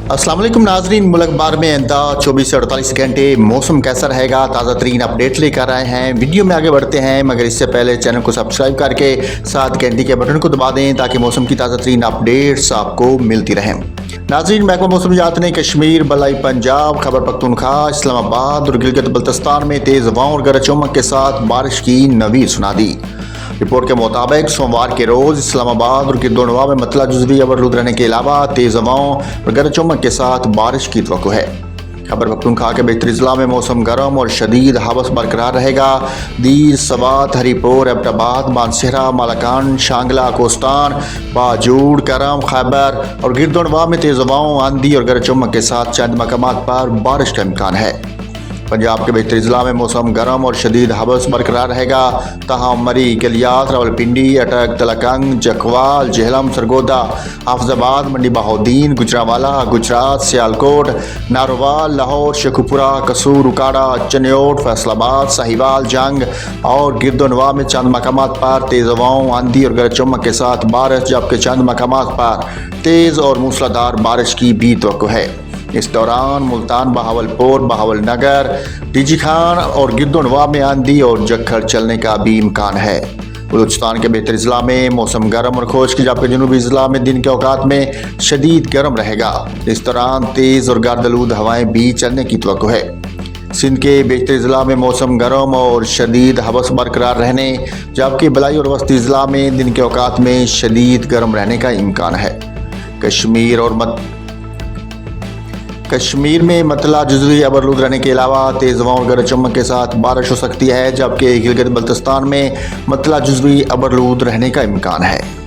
अस्सलाम वालेकुम नाजरीन, मुल्क भर में आइंदा 24 से 48 घंटे मौसम कैसा रहेगा, ताज़ा तरीन अपडेट लेकर आए हैं। वीडियो में आगे बढ़ते हैं, मगर इससे पहले चैनल को सब्सक्राइब करके साथ घंटी के बटन को दबा दें ताकि मौसम की ताज़ा तरीन अपडेट्स आपको मिलती रहें। नाजरीन, महकमा मौसम जात ने कश्मीर, बलाई पंजाब, खैबर पख्तूनख्वा, इस्लामाबाद और गिलगित बल्तिस्तान में तेज़ हवाओं और गरज चमक के साथ बारिश की नवीद सुना दी। रिपोर्ट के मुताबिक सोमवार के रोज़ इस्लामाबाद और गिरदोनवा में मतला जुज़वी अवरूद रहने के अलावा तेज़ हवाओं और गरज चमक के साथ बारिश की तवक्को है। खैबर पख्तूनख्वा के बेहतरी ज़िला में मौसम गर्म और शदीद हवस बरकरार रहेगा। दीर, सवात, हरीपुर, एबटाबाद, मानसहरा, मालाकान, शांगला, कोस्तान, बाजूड़, करम, खैबर और गिरदोनवा में तेज़ हवाओं, आंधी और गरज चमक के साथ चंद मकामात पर बारिश का इम्कान है। पंजाब के बेहतरी ज़िला में मौसम गर्म और शदीद हवस बरकरार रहेगा। ताहम मरी, गलियात, रावलपिंडी, अटक, तलकंग, जखवाल, जेहलम, सरगोदा, हाफजाबाद, मंडी बहाउद्दीन, गुजरांवाला, गुजरात, सियालकोट, नारोवाल, लाहौर, शेखुपुरा, कसूर, उकाड़ा, चन्योट, फैसलाबाद, साहिवाल, जंग और गिरदोनवा में चंद मकामात पर तेज़ हवाओं, आंधी और गरज चमक के साथ बारिश, जबकि चंद मकामात पर तेज़ और मूसलाधार बारिश की भी तवक्को है। इस दौरान मुल्तान, बहावलपुर, बहावलनगर, डीजी खान और गिरदोनवा में आंधी और झक्खड़ चलने का भी इम्कान है। बलूचिस्तान के बेहतरी ज़िला में मौसम गर्म और खुश्क, जबकि जनूबी ज़िला में दिन के औकात में शदीद गर्म रहेगा। इस दौरान तेज़ और गर्दलूद हवाएं भी चलने की तवक्को है। सिंध के बेहतरी ज़िला में मौसम गर्म और शदीद हवस बरकरार रहने, जबकि बलाई और वस्ती ज़िला में दिन के औकात में शदीद गर्म रहने का इम्कान है। कश्मीर में मतला जुज़वी अवरूद रहने के अलावा तेज़ हवाओं और गरज चमक के साथ बारिश हो सकती है, जबकि गिलगित बल्तिस्तान में मतला जुज़वी अवरूद रहने का इम्कान है।